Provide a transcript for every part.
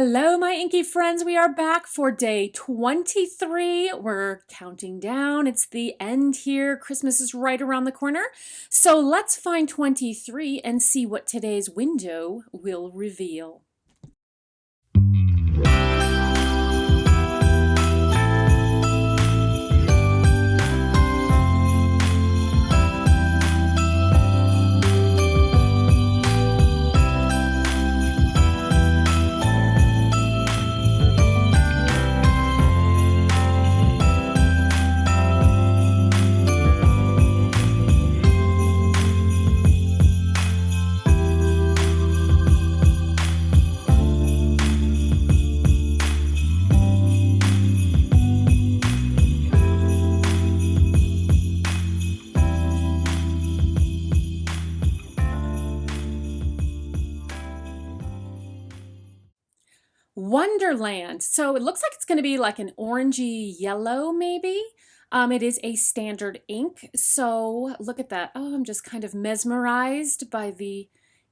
Hello, my inky friends. We are back for day 23. We're counting down. It's the end here. Christmas is right around the corner. So let's find 23 and see what today's window will reveal. Wonderland. So it looks like it's going to be like an orangey yellow, maybe. It is a standard ink. So look at that. Oh, I'm just kind of mesmerized by the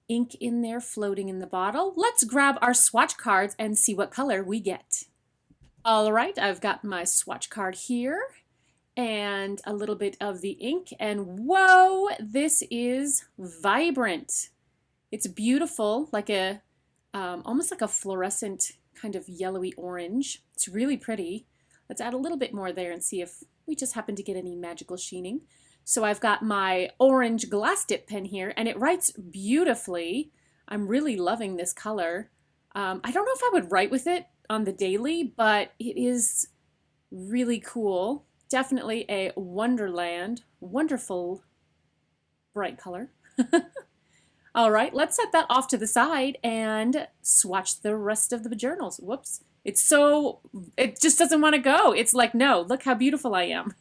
ink in there floating in the bottle. Let's grab our swatch cards and see what color we get. All right, I've got my swatch card here and a little bit of the ink. And whoa, this is vibrant. It's beautiful, like a almost like a fluorescent kind of yellowy orange. It's really pretty. Let's add a little bit more there and see if we just happen to get any magical sheening. So I've got my orange glass dip pen here and it writes beautifully. I'm really loving this color. I don't know if I would write with it on the daily, but it is really cool. Definitely a Wonderland, wonderful bright color. All right, let's set that off to the side and swatch the rest of the journals. Whoops, it just doesn't want to go. It's like, no, look how beautiful I am.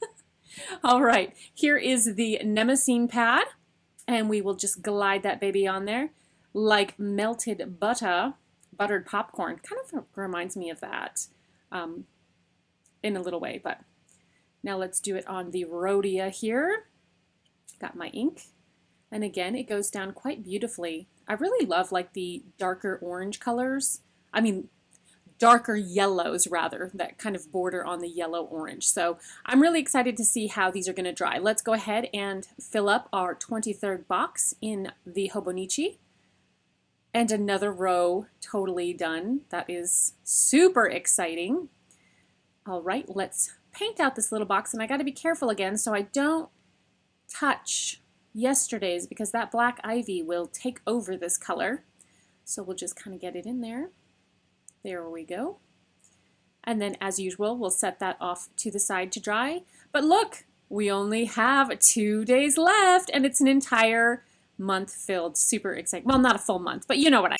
All right, here is the Mnemosyne pad, and we will just glide that baby on there like melted butter, buttered popcorn. Kind of reminds me of that in a little way, but now let's do it on the Rhodia here. Got my ink. And again, it goes down quite beautifully. I really love like the darker orange colors. I mean, darker yellows rather, that kind of border on the yellow orange. So I'm really excited to see how these are going to dry. Let's go ahead and fill up our 23rd box in the Hobonichi. And another row totally done. That is super exciting. All right, let's paint out this little box. And I got to be careful again so I don't touch yesterday's because that black ivy will take over this color. So we'll just kind of get it in there. There we go. And then as usual, we'll set that off to the side to dry. But look, we only have 2 days left and it's an entire month filled. Super exciting. Well, not a full month, but you know what I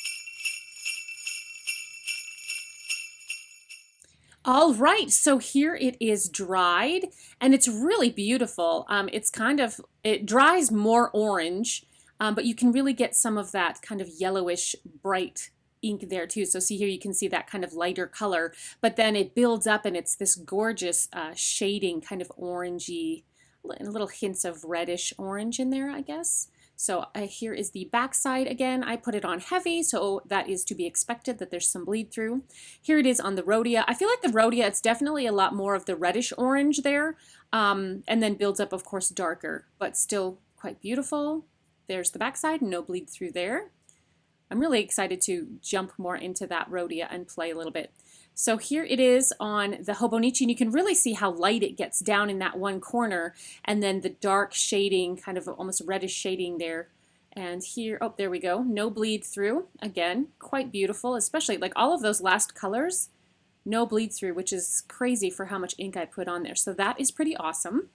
All right, so here it is dried and it's really beautiful. It dries more orange, but you can really get some of that kind of yellowish bright ink there too. So see here, you can see that kind of lighter color, but then it builds up and it's this gorgeous shading, kind of orangey, little hints of reddish orange in there, I guess. So here is the back side again. I put it on heavy, so that is to be expected that there's some bleed through. Here it is on the Rhodia. I feel like the Rhodia, it's definitely a lot more of the reddish orange there, and then builds up, of course, darker, but still quite beautiful. There's the back side, no bleed through there. I'm really excited to jump more into that Rhodia and play a little bit. So here it is on the Hobonichi, and you can really see how light it gets down in that one corner, and then the dark shading, kind of almost reddish shading there. And here, oh, there we go, no bleed through. Again, quite beautiful, especially like all of those last colors, no bleed through, which is crazy for how much ink I put on there. So that is pretty awesome.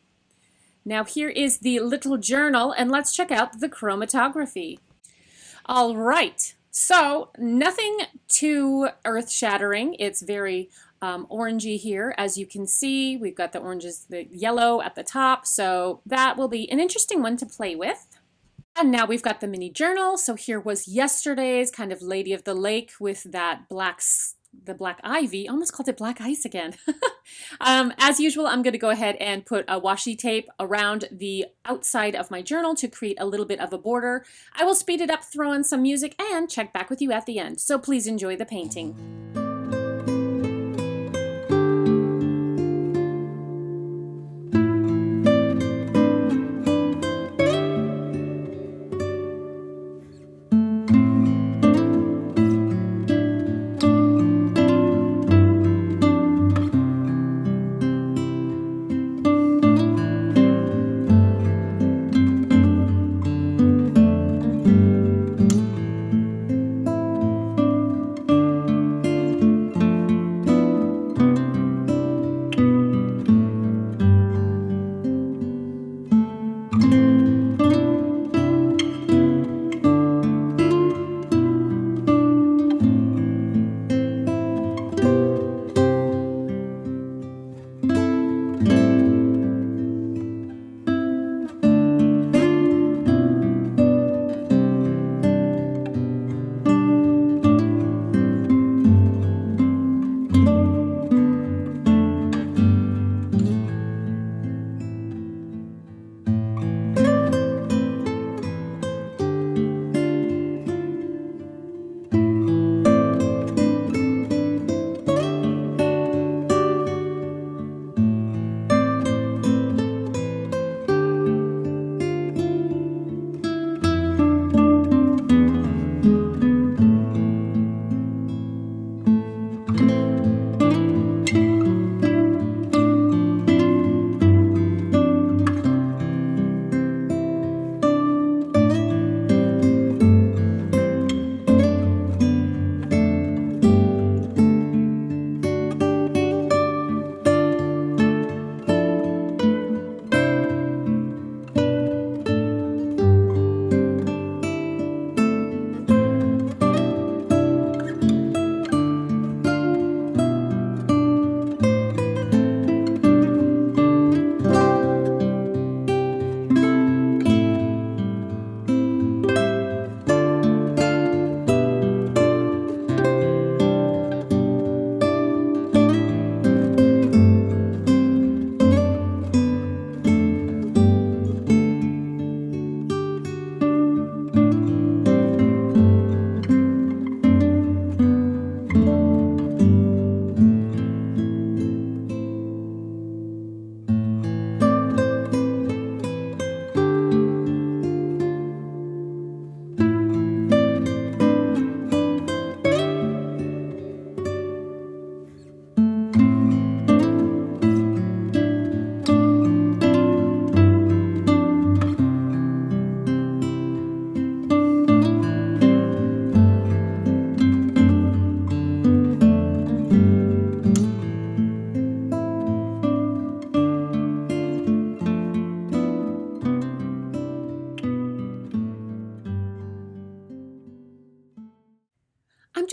Now here is the little journal, and let's check out the chromatography. All right. So nothing too earth-shattering. It's very orangey here. As you can see, we've got the oranges, the yellow at the top. So that will be an interesting one to play with. And now we've got the mini journal. So here was yesterday's kind of Lady of the Lake with that the black ivy. Almost called it black ice again. As usual, I'm going to go ahead and put a washi tape around the outside of my journal to create a little bit of a border. I will speed it up, throw in some music, and check back with you at the end. So please enjoy the painting.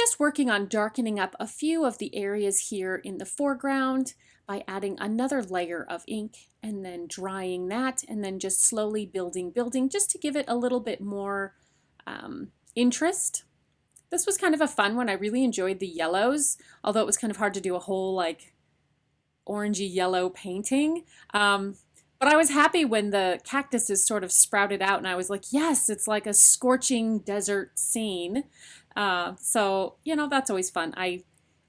just working on darkening up a few of the areas here in the foreground by adding another layer of ink and then drying that and then just slowly building just to give it a little bit more interest. This was kind of a fun one. I really enjoyed the yellows, although it was kind of hard to do a whole like orangey yellow painting. But I was happy when the cactuses sort of sprouted out and I was like, yes, it's like a scorching desert scene. So, you know, that's always fun. I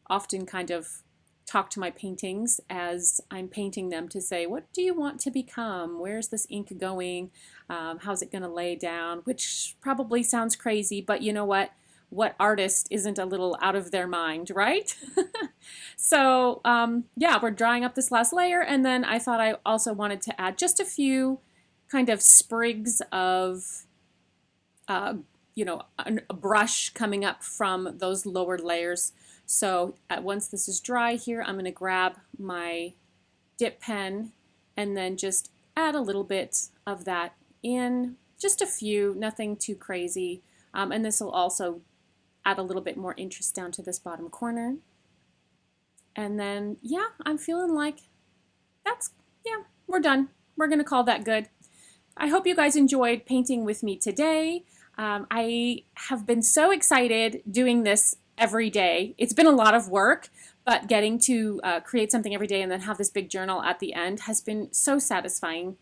often kind of talk to my paintings as I'm painting them to say, what do you want to become? Where's this ink going? How's it going to lay down? Which probably sounds crazy, but you know what? What artist isn't a little out of their mind, right? So yeah, we're drying up this last layer, and then I thought I also wanted to add just a few kind of sprigs of you know, a brush coming up from those lower layers. So once this is dry here, I'm going to grab my dip pen and then just add a little bit of that in, just a few, nothing too crazy. And this will also add a little bit more interest down to this bottom corner. And then, yeah, I'm feeling like yeah, we're done. We're going to call that good. I hope you guys enjoyed painting with me today. I have been so excited doing this every day. It's been a lot of work, but getting to create something every day and then have this big journal at the end has been so satisfying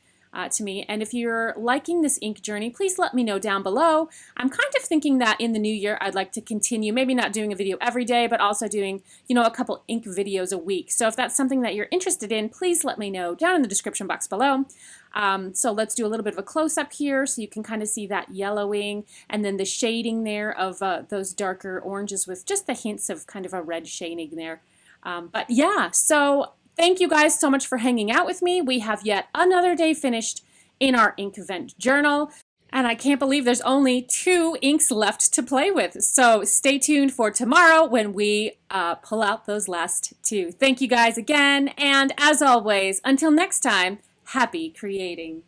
to me. And if you're liking this ink journey, please let me know down below. I'm kind of thinking that in the new year, I'd like to continue, maybe not doing a video every day, but also doing, you know, a couple ink videos a week. So if that's something that you're interested in, please let me know down in the description box below. So let's do a little bit of a close-up here so you can kind of see that yellowing and then the shading there of those darker oranges with just the hints of kind of a red shading there. But yeah, so thank you guys so much for hanging out with me. We have yet another day finished in our Inkvent journal, and I can't believe there's only 2 inks left to play with. So stay tuned for tomorrow when we pull out those last 2. Thank you guys again, and as always, until next time, happy creating.